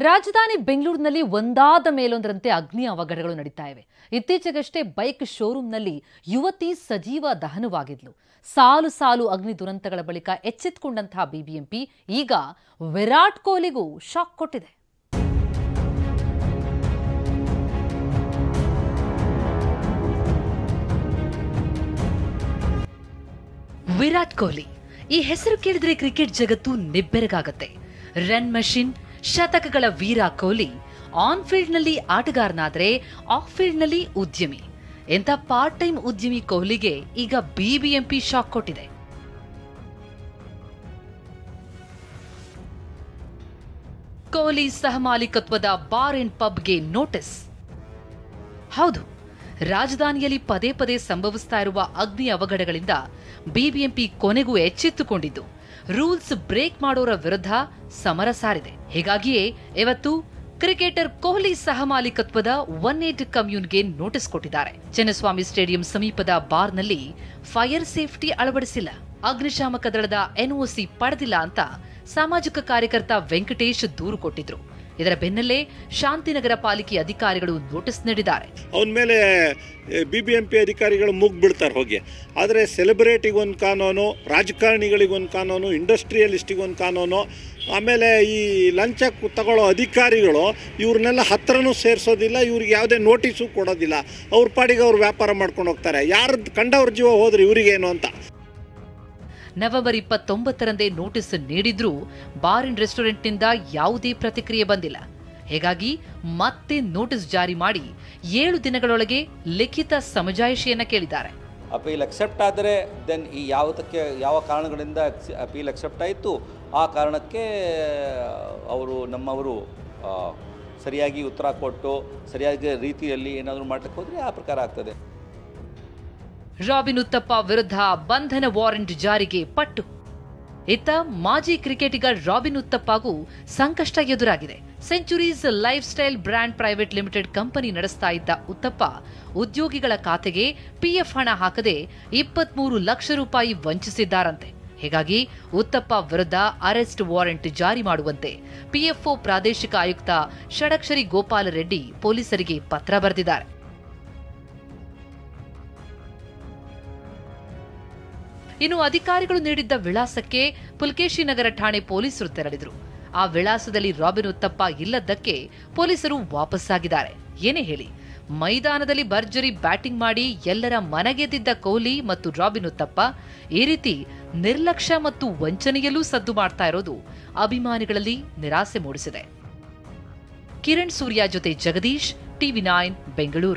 ರಾಜಧಾನಿ ಬೆಂಗಳೂರಿನಲ್ಲಿ ಒಂದಾದ ಮೇಲೊಂದರಂತೆ ಅಗ್ನಿ ಅವಘಡಗಳು ನಡೀತಾ ಇವೆ. ಇತ್ತೀಚೆಗಷ್ಟೇ ಬೈಕ್ ಶೋರೂಮ್ನಲ್ಲಿ ಯುವತಿ ಸಜೀವ ದಹನವಾಗಿದ್ಲು. ಸಾಲು ಸಾಲು ಅಗ್ನಿ ದುರಂತಗಳ ಬಳಿಕ ಎಚ್ಚೆತ್ತುಕೊಂಡಂತಹ ಬಿಬಿಎಂಪಿ ಈಗ ವಿರಾಟ್ ಕೊಹ್ಲಿಗೂ ಶಾಕ್ ಕೊಟ್ಟಿದೆ. ವಿರಾಟ್ ಕೊಹ್ಲಿ ಈ ಹೆಸರು ಕೇಳಿದ್ರೆ ಕ್ರಿಕೆಟ್ ಜಗತ್ತು ನಿಬ್ಬೆರಗಾಗತ್ತೆ. ರನ್ ಮಷಿನ್, ಶತಕಗಳ ವೀರ ಕೊಹ್ಲಿ ಆನ್ ಫೀಲ್ಡ್ ನಲ್ಲಿ ಆಟಗಾರನಾದ್ರೆ ಆಫ್ ಫೀಲ್ಡ್ ನಲ್ಲಿ ಉದ್ಯಮಿ. ಎಂತ ಪಾರ್ಟ್ ಟೈಮ್ ಉದ್ಯಮಿ ಕೊಹ್ಲಿಗೆ ಈಗ ಬಿಬಿಎಂಪಿ ಶಾಕ್ ಕೊಟ್ಟಿದೆ. ಕೊಹ್ಲಿ ಸಹಮಾಲಿಕತ್ವದ ಬಾರ್ ಅಂಡ್ ಪಬ್ಗೆ ನೋಟಿಸ್. ಹೌದು, ರಾಜಧಾನಿಯಲ್ಲಿ ಪದೇ ಪದೇ ಸಂಭವಿಸ್ತಾ ಇರುವ ಅಗ್ನಿ ಅವಘಡಗಳಿಂದ ಬಿಬಿಎಂಪಿ ಕೊನೆಗೂ ಎಚ್ಚೆತ್ತುಕೊಂಡಿದ್ದು ರೂಲ್ಸ್ ಬ್ರೇಕ್ ಮಾಡೋರ ವಿರುದ್ಧ ಸಮರ ಸಾರಿದೆ. ಹೀಗಾಗಿಯೇ ಇವತ್ತು ಕ್ರಿಕೆಟರ್ ಕೊಹ್ಲಿ ಸಹಮಾಲಿಕತ್ವದ 18 ಕಮ್ಯೂನ್ಗೆ ನೋಟಿಸ್ ಕೊಟ್ಟಿದ್ದಾರೆ. ಚಿನ್ನಸ್ವಾಮಿ ಸ್ಟೇಡಿಯಂ ಸಮೀಪದ ಬಾರ್ನಲ್ಲಿ ಫೈರ್ ಸೇಫ್ಟಿ ಅಳವಡಿಸಿಲ್ಲ, ಅಗ್ನಿಶಾಮಕ ದಳದ ಎನ್ಒಸಿ ಪಡೆದಿಲ್ಲ ಅಂತ ಸಾಮಾಜಿಕ ಕಾರ್ಯಕರ್ತ ವೆಂಕಟೇಶ್ ದೂರು ಕೊಟ್ಟಿದ್ರು. ಇದರ ಬೆನ್ನಲ್ಲೇ ಶಾಂತಿನಗರ ಪಾಲಿಕೆ ಅಧಿಕಾರಿಗಳು ನೋಟಿಸ್ ನೀಡಿದ್ದಾರೆ. ಅವನ ಮೇಲೆ ಬಿಬಿಎಂಪಿ ಅಧಿಕಾರಿಗಳು ಮುಗ್ಬಿಡ್ತಾರೆ ಹೋಗಿ. ಆದರೆ ಸೆಲೆಬ್ರಿಟಿಗೊಂದು ಕಾನೂನು, ರಾಜಕಾರಣಿಗಳಿಗೊಂದು ಕಾನೂನು, ಇಂಡಸ್ಟ್ರಿಯಲಿಸ್ಟಿಗೊಂದು ಕಾನೂನು, ಆಮೇಲೆ ಈ ಲಂಚ ತಗೊಳ್ಳೋ ಅಧಿಕಾರಿಗಳು ಇವ್ರನ್ನೆಲ್ಲ ಹತ್ರನೂ ಸೇರಿಸೋದಿಲ್ಲ, ಇವ್ರಿಗೆ ಯಾವುದೇ ನೋಟಿಸು ಕೊಡೋದಿಲ್ಲ. ಅವ್ರ ಪಾಡಿಗೆ ಅವ್ರು ವ್ಯಾಪಾರ ಮಾಡ್ಕೊಂಡು ಹೋಗ್ತಾರೆ. ಯಾರು ಕಂಡವ್ರ ಜೀವ ಹೋದ್ರೆ ಇವರಿಗೇನು ಅಂತ. ನವೆಂಬರ್ 29ರಂದೇ ನೋಟಿಸ್ ನೀಡಿದ್ರೂ ಬಾರ್ ಅಂಡ್ ರೆಸ್ಟೋರೆಂಟ್ನಿಂದ ಯಾವುದೇ ಪ್ರತಿಕ್ರಿಯೆ ಬಂದಿಲ್ಲ. ಹೀಗಾಗಿ ಮತ್ತೆ ನೋಟಿಸ್ ಜಾರಿ ಮಾಡಿ 7 ದಿನಗಳೊಳಗೆ ಲಿಖಿತ ಸಮಜಾಯಿಷಿಯನ್ನ ಕೇಳಿದ್ದಾರೆ. ಅಪೀಲ್ ಅಕ್ಸೆಪ್ಟ್ ಆದರೆ ದೆನ್ ಈ ಯಾವ ಕಾರಣಗಳಿಂದ ಅಪೀಲ್ ಅಕ್ಸೆಪ್ಟ್ ಆಯಿತು ಆ ಕಾರಣಕ್ಕೆ ನಮ್ಮವರು ಸರಿಯಾಗಿ ಉತ್ತರ ಕೊಟ್ಟು ಸರಿಯಾದ ರೀತಿಯಲ್ಲಿ ಏನಾದರೂ ಮಾಡಲಿಕ್ಕೆ ಹೋದರೆ ಆ ಪ್ರಕಾರ ಆಗ್ತದೆ. ರಾಬಿನ್ ಉತ್ತಪ್ಪ ವಿರುದ್ಧ ಬಂಧನ ವಾರೆಂಟ್ ಜಾರಿಗೆ ಪಟ್ಟು. ಇತ್ತ ಮಾಜಿ ಕ್ರಿಕೆಟಿಗ ರಾಬಿನ್ ಉತ್ತಪ್ಪಗೂ ಸಂಕಷ್ಟ ಎದುರಾಗಿದೆ. Centuries life style brand private limited company ನಡೆಸ್ತಾ ಇದ್ದ ಉತ್ತಪ್ಪ ಉದ್ಯೋಗಿಗಳ ಖಾತೆಗೆ ಪಿಎಫ್ ಹಣ ಹಾಕದೆ 23 ಲಕ್ಷ ರೂಪಾಯಿ ವಂಚಿಸಿದ್ದಾರಂತೆ. ಹೀಗಾಗಿ ಉತ್ತಪ್ಪ ವಿರುದ್ಧ ಅರೆಸ್ಟ್ ವಾರೆಂಟ್ ಜಾರಿ ಮಾಡುವಂತೆ ಪಿಎಫ್ಒ ಪ್ರಾದೇಶಿಕ ಆಯುಕ್ತ ಷಡಕ್ಷರಿ ಗೋಪಾಲ ರೆಡ್ಡಿ ಪೊಲೀಸರಿಗೆ ಪತ್ರ ಬರೆದಿದ್ದಾರೆ. ಇನ್ನು ಅಧಿಕಾರಿಗಳು ನೀಡಿದ್ದ ವಿಳಾಸಕ್ಕೆ ಪುಲ್ಕೇಶಿನಗರ ಠಾಣೆ ಪೊಲೀಸರು ತೆರಳಿದ್ರು. ಆ ವಿಳಾಸದಲ್ಲಿ ರಾಬಿನ್ ಉತ್ತಪ್ಪ ಇಲ್ಲದ್ದಕ್ಕೆ ಪೊಲೀಸರು ವಾಪಸ್ಸಾಗಿದ್ದಾರೆ. ಏನೇ ಹೇಳಿ, ಮೈದಾನದಲ್ಲಿ ಭರ್ಜರಿ ಬ್ಯಾಟಿಂಗ್ ಮಾಡಿ ಎಲ್ಲರ ಮನಗೆದ್ದಿದ್ದ ಕೊಹ್ಲಿ ಮತ್ತು ರಾಬಿನ್ ಉತ್ತಪ್ಪ ಈ ರೀತಿ ನಿರ್ಲಕ್ಷ್ಯ ಮತ್ತು ವಂಚನೆಯಲ್ಲೂ ಸದ್ದು ಮಾಡ್ತಾ ಇರೋದು ಅಭಿಮಾನಿಗಳಲ್ಲಿ ನಿರಾಸೆ ಮೂಡಿಸಿದೆ. ಕಿರಣ್ ಸೂರ್ಯ ಜೊತೆ ಜಗದೀಶ್, ಟಿವಿ9 ಬೆಂಗಳೂರು.